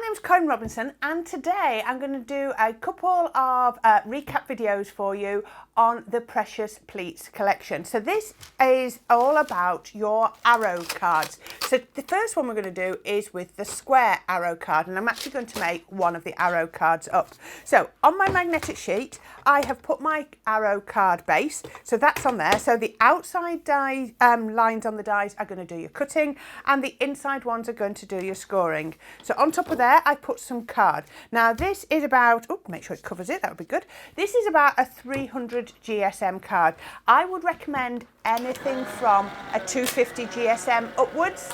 name's Corinne Robinson, and today I'm going to do a couple of recap videos for you on the Precious Pleats collection. So this is all about your arrow cards. So the first one we're going to do is with the square arrow card, and I'm actually going to make one of the arrow cards up. So on my magnetic sheet, I have put my arrow card base, so that's on there. So the outside die lines on the dies are going to do your cutting, and the inside ones are going to do your scoring. So on top of there, I put some card. Now this is about, oh, make sure it covers it, that would be good. This is about a 300 GSM card. I would recommend anything from a 250 GSM upwards.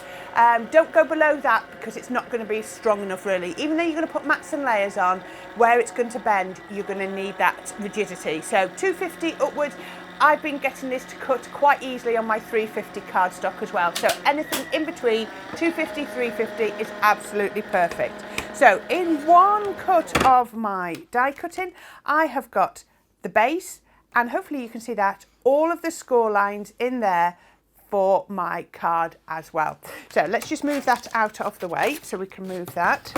Don't go below that because it's not going to be strong enough really. Even though you're going to put mats and layers on, where it's going to bend, you're going to need that rigidity. So 250 upwards. I've been getting this to cut quite easily on my 350 cardstock as well. So anything in between 250, 350 is absolutely perfect. So in one cut of my die cutting, I have got the base, and hopefully you can see that, all of the score lines in there for my card as well. So let's just move that out of the way so we can move that.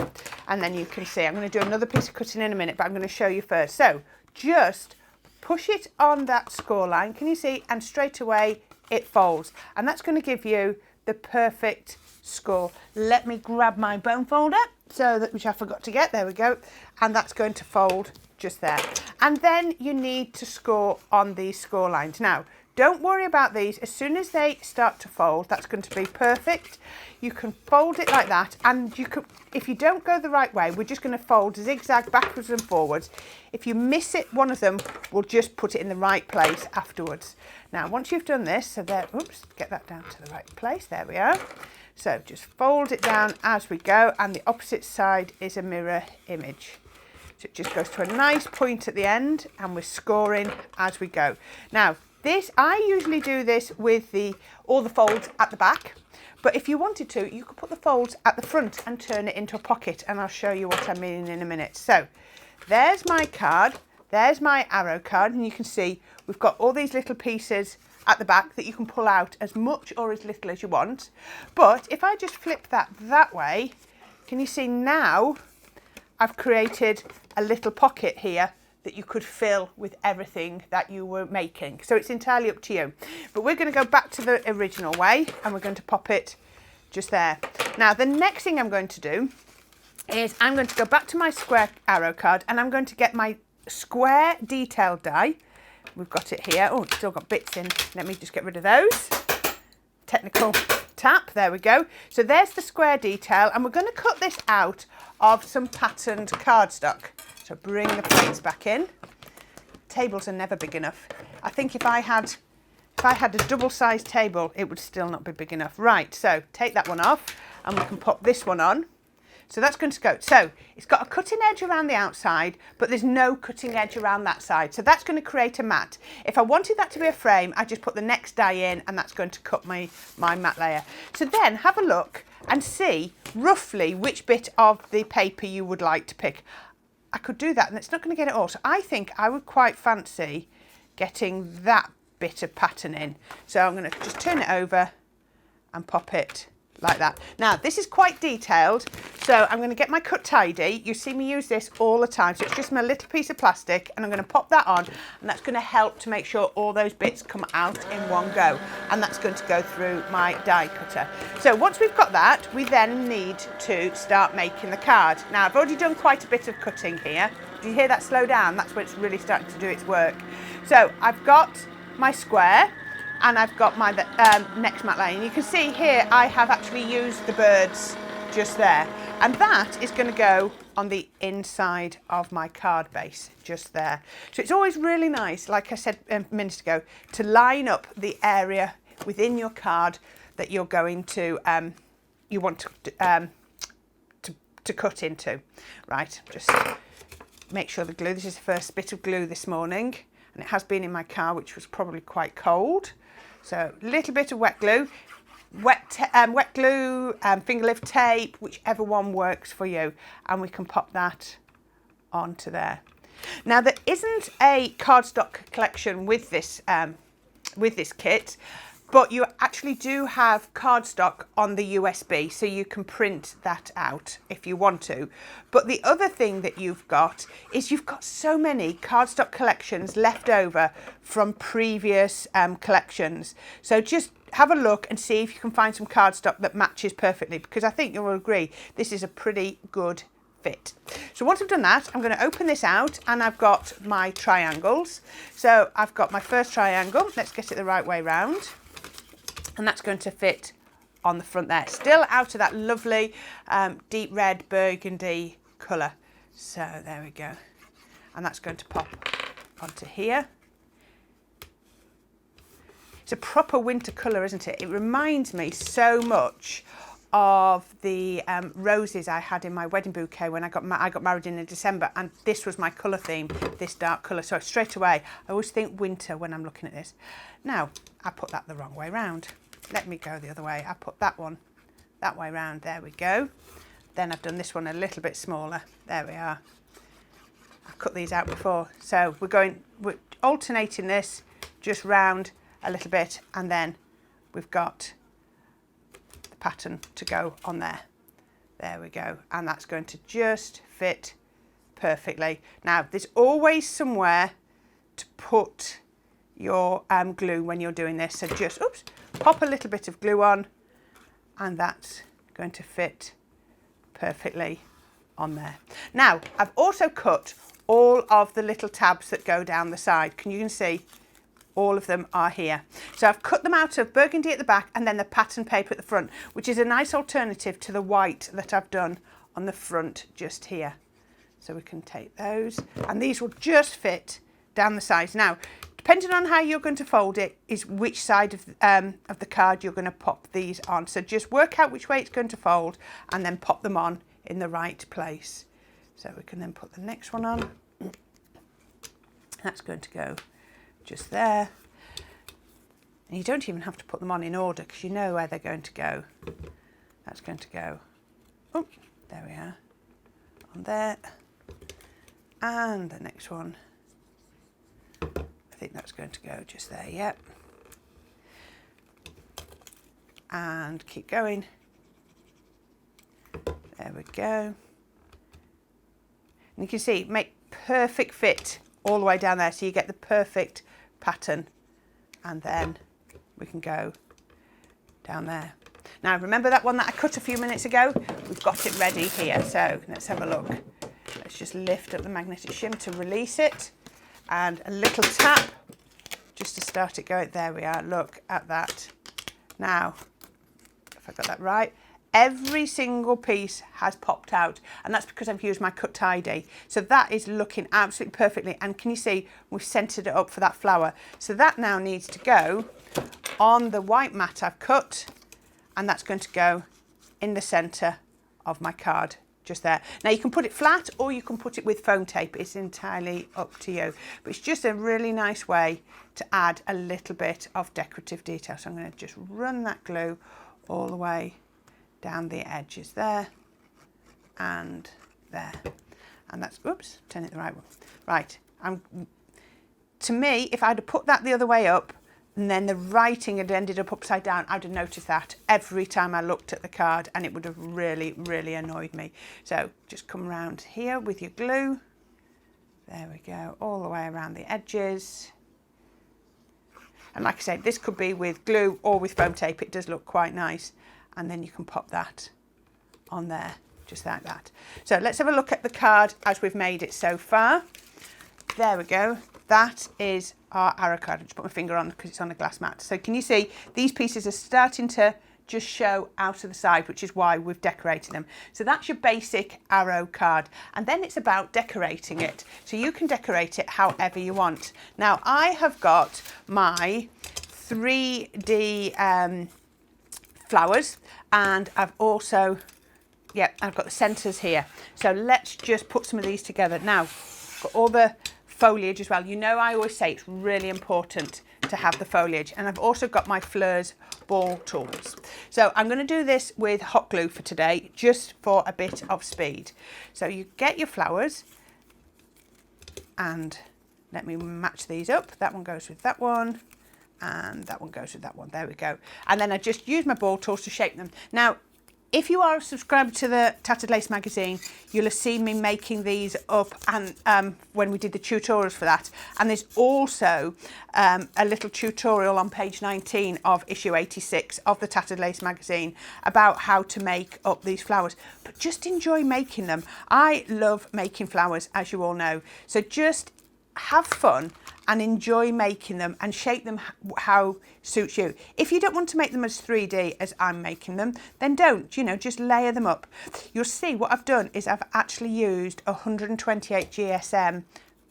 And then you can see, I'm going to do another piece of cutting in a minute, but I'm going to show you first. So just push it on that score line, can you see? And straight away it folds. And that's going to give you the perfect score. Let me grab my bone folder, which I forgot to get, there we go. And that's going to fold just there. And then you need to score on these score lines. Now, don't worry about these. As soon as they start to fold, that's going to be perfect. You can fold it like that, and you could, if you don't go the right way, we're just going to fold zigzag backwards and forwards. If you miss it, one of them, we'll just put it in the right place afterwards. Now, once you've done this, so there, oops, get that down to the right place. There we are. So just fold it down as we go, and the opposite side is a mirror image. So it just goes to a nice point at the end, and we're scoring as we go. Now, this, I usually do this with all the folds at the back, but if you wanted to, you could put the folds at the front and turn it into a pocket, and I'll show you what I mean in a minute. So there's my card, there's my arrow card, and you can see we've got all these little pieces at the back that you can pull out as much or as little as you want. But if I just flip that way, can you see now I've created a little pocket here that you could fill with everything that you were making. So it's entirely up to you. But we're going to go back to the original way, and we're going to pop it just there. Now, the next thing I'm going to do is I'm going to go back to my square arrow card, and I'm going to get my square detail die. We've got it here. Oh, it's still got bits in. Let me just get rid of those. Technical tap, there we go. So there's the square detail, and we're going to cut this out of some patterned cardstock. So bring the plates back in. Tables are never big enough. I think if I had a double-sized table, it would still not be big enough. Right, so take that one off, and we can pop this one on. So that's going to go. So it's got a cutting edge around the outside, but there's no cutting edge around that side. So that's going to create a mat. If I wanted that to be a frame, I just put the next die in, and that's going to cut my mat layer. So then have a look and see roughly which bit of the paper you would like to pick. I could do that, and it's not going to get it all. So I think I would quite fancy getting that bit of pattern in. So I'm going to just turn it over and pop it like that. Now, this is quite detailed, so I'm going to get my cut tidy. You see me use this all the time, so it's just my little piece of plastic, and I'm going to pop that on, and that's going to help to make sure all those bits come out in one go, and that's going to go through my die cutter. So once we've got that, we then need to start making the card. Now, I've already done quite a bit of cutting here. Do you hear that slow down? That's where it's really starting to do its work. So I've got my square, and I've got my next mat layer. And you can see here I have actually used the birds just there, and that is going to go on the inside of my card base just there. So it's always really nice, like I said a minute ago, to line up the area within your card that you're going to you want to cut into. Right, just make sure the glue, this is the first bit of glue this morning, and it has been in my car, which was probably quite cold. So a little bit of wet glue, wet glue, finger lift tape, whichever one works for you, and we can pop that onto there. Now, there isn't a cardstock collection with this kit, But you actually do have cardstock on the USB, so you can print that out if you want to. But the other thing that you've got is you've got so many cardstock collections left over from previous collections. So just have a look and see if you can find some cardstock that matches perfectly, because I think you'll agree this is a pretty good fit. So once I've done that, I'm going to open this out, and I've got my triangles. So I've got my first triangle. Let's get it the right way round. And that's going to fit on the front there. Still out of that lovely deep red burgundy colour. So there we go. And that's going to pop onto here. It's a proper winter colour, isn't it? It reminds me so much of the roses I had in my wedding bouquet when I got married in December, and this was my colour theme, this dark colour. So straight away, I always think winter when I'm looking at this. Now, I put that the wrong way round. Let me go the other way. I put that one that way round. There we go. Then I've done this one a little bit smaller. There we are. I've cut these out before. So we're alternating this just round a little bit, and then we've got the pattern to go on there. There we go. And that's going to just fit perfectly. Now, there's always somewhere to put your glue when you're doing this. So just, oops, pop a little bit of glue on, and that's going to fit perfectly on there. Now, I've also cut all of the little tabs that go down the side. You can see all of them are here. So I've cut them out of burgundy at the back and then the pattern paper at the front, which is a nice alternative to the white that I've done on the front just here. So we can take those, and these will just fit down the sides. Now, depending on how you're going to fold it is which side of the card you're going to pop these on. So just work out which way it's going to fold and then pop them on in the right place. So we can then put the next one on. That's going to go just there. And you don't even have to put them on in order because you know where they're going to go. That's going to go, oh, there we are, on there. And the next one, I think that's going to go just there, yep. And keep going. There we go. And you can see, make perfect fit all the way down there, so you get the perfect pattern, and then we can go down there. Now, remember that one that I cut a few minutes ago? We've got it ready here, so let's have a look. Let's just lift up the magnetic shim to release it, and a little tap just to start it going. There we are, look at that. Now, if I got that right, every single piece has popped out, and that's because I've used my cut tidy. So that is looking absolutely perfectly, and can you see we've centered it up for that flower? So that now needs to go on the white mat I've cut, and that's going to go in the center of my card just there. Now you can put it flat or you can put it with foam tape. It's entirely up to you, but it's just a really nice way to add a little bit of decorative detail. So I'm going to just run that glue all the way down the edges there and there, and that's, oops, turn it the right way. Right, to me, if I'd have put that the other way up and then the writing had ended up upside down, I'd have noticed that every time I looked at the card, and it would have really, really annoyed me. So just come around here with your glue. There we go, all the way around the edges. And like I said, this could be with glue or with foam tape. It does look quite nice. And then you can pop that on there, just like that. So let's have a look at the card as we've made it so far. There we go. That is our arrow card. I just put my finger on because it's on a glass mat. So can you see these pieces are starting to just show out of the side, which is why we've decorated them. So that's your basic arrow card. And then it's about decorating it. So you can decorate it however you want. Now I have got my 3D flowers, and I've also, I've got the centres here. So let's just put some of these together. Now, got all the foliage as well. You know, I always say it's really important to have the foliage, and I've also got my Fleurs ball tools. So I'm going to do this with hot glue for today, just for a bit of speed. So you get your flowers, and let me match these up. That one goes with that one, and that one goes with that one. There we go. And then I just use my ball tools to shape them. Now, if you are subscribed to the Tattered Lace magazine, you'll have seen me making these up, and when we did the tutorials for that. And there's also a little tutorial on page 19 of issue 86 of the Tattered Lace magazine about how to make up these flowers. But just enjoy making them. I love making flowers, as you all know. So just have fun and enjoy making them and shape them how suits you. If you don't want to make them as 3D as I'm making them, then don't, you know, just layer them up. You'll see what I've done is I've actually used 128 GSM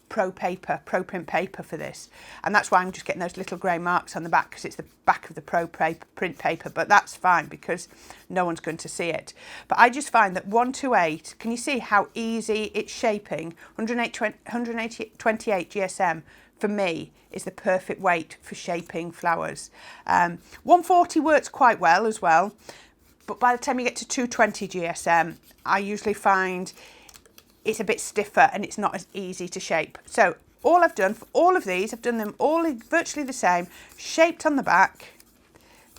pro print paper for this, and that's why I'm just getting those little grey marks on the back, because it's the back of the print paper, but that's fine because no one's going to see it. But I just find that 128, can you see how easy it's shaping? 128 GSM for me is the perfect weight for shaping flowers. 140 works quite well as well, but by the time you get to 220 GSM, I usually find it's a bit stiffer and it's not as easy to shape. So all I've done for all of these, I've done them all virtually the same, shaped on the back,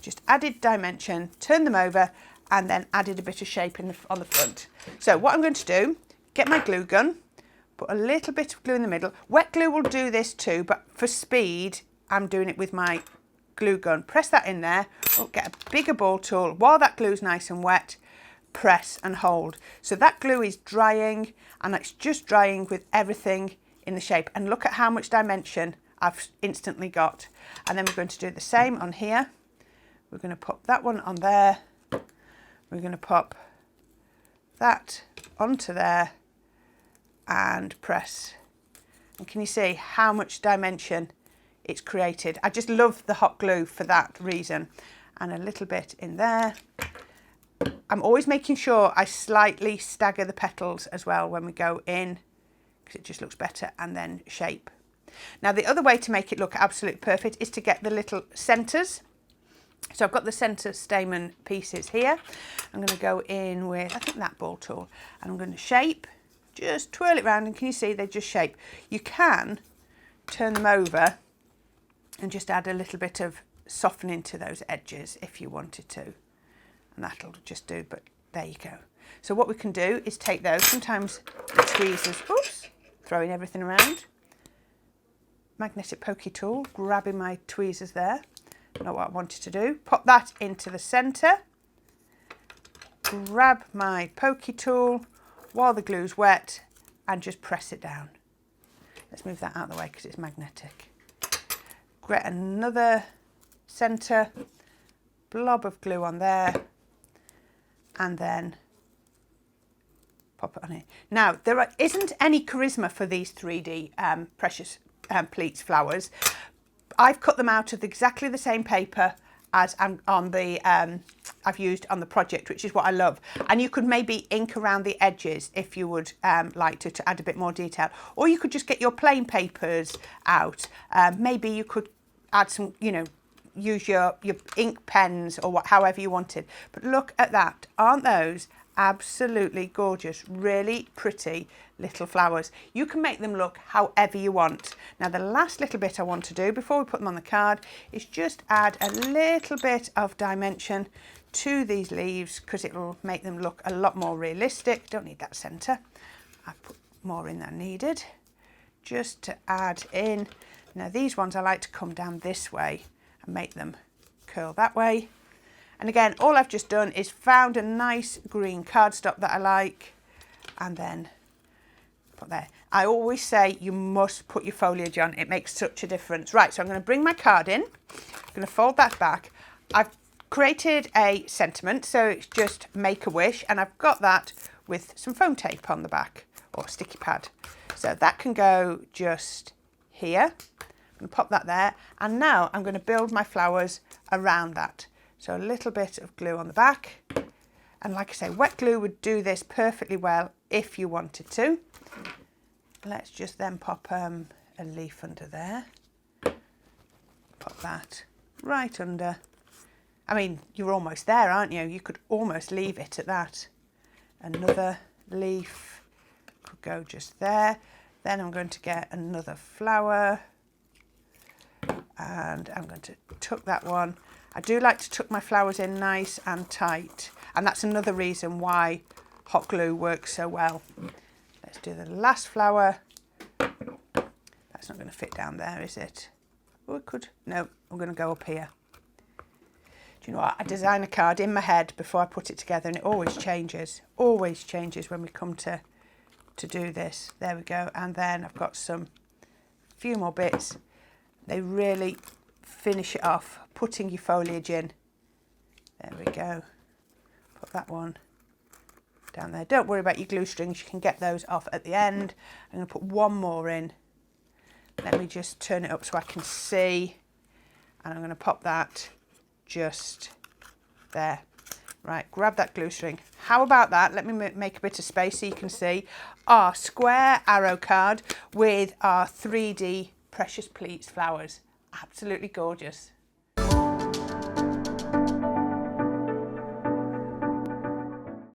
just added dimension, turned them over, and then added a bit of shape on the front. So what I'm going to do, get my glue gun, put a little bit of glue in the middle. Wet glue will do this too, but for speed, I'm doing it with my glue gun. Press that in there, get a bigger ball tool. While that glue's nice and wet, press and hold. So that glue is drying, and it's just drying with everything in the shape. And look at how much dimension I've instantly got. And then we're going to do the same on here. We're going to pop that one on there. We're going to pop that onto there and press. And can you see how much dimension it's created? I just love the hot glue for that reason. And a little bit in there. I'm always making sure I slightly stagger the petals as well when we go in, because it just looks better, and then shape. Now the other way to make it look absolutely perfect is to get the little centres. So I've got the centre stamen pieces here. I'm going to go in with, I think, that ball tool, and I'm going to shape, just twirl it around, and can you see they just shape? You can turn them over and just add a little bit of softening to those edges if you wanted to. And that'll just do, but there you go. So what we can do is take those, sometimes the tweezers, oops, throwing everything around. Magnetic pokey tool, grabbing my tweezers there, not what I wanted to do. Pop that into the centre, grab my pokey tool while the glue's wet and just press it down. Let's move that out of the way because it's magnetic. Get another centre blob of glue on there, and then pop it on here. Now, there isn't any charisma for these 3D precious pleats flowers. I've cut them out of exactly the same paper as on the I've used on the project, which is what I love. And you could maybe ink around the edges if you would like to add a bit more detail. Or you could just get your plain papers out. Maybe you could add some, you know, use your ink pens or however you wanted. But look at that. Aren't those absolutely gorgeous? Really pretty little flowers. You can make them look however you want. Now the last little bit I want to do before we put them on the card is just add a little bit of dimension to these leaves, because it will make them look a lot more realistic. Don't need that centre. I put more in than needed just to add in. Now these ones I like to come down this way and make them curl that way. And again, all I've just done is found a nice green cardstock that I like, and then put there. I always say you must put your foliage on. It makes such a difference. Right, so I'm going to bring my card in. I'm going to fold that back. I've created a sentiment, so it's just make a wish, and I've got that with some foam tape on the back, or sticky pad. So that can go just here. I'm going to pop that there, and now I'm going to build my flowers around that. So a little bit of glue on the back, and like I say, wet glue would do this perfectly well if you wanted to. Let's just then pop a leaf under there. Pop that right under. I mean, you're almost there, aren't you? You could almost leave it at that. Another leaf could go just there. Then I'm going to get another flower. And I'm going to tuck that one. I do like to tuck my flowers in nice and tight, and that's another reason why hot glue works so well. Let's do the last flower. That's not going to fit down there, is it? Oh, it could. No, I'm going to go up here. Do you know what? I design a card in my head before I put it together, and it always changes. Always changes when we come to do this. There we go. And then I've got a few more bits. They really finish it off, putting your foliage in. There we go. Put that one down there. Don't worry about your glue strings. You can get those off at the end. I'm going to put one more in. Let me just turn it up so I can see. And I'm going to pop that just there. Right, grab that glue string. How about that? Let me make a bit of space so you can see our square arrow card with our 3D precious pleats flowers. Absolutely gorgeous.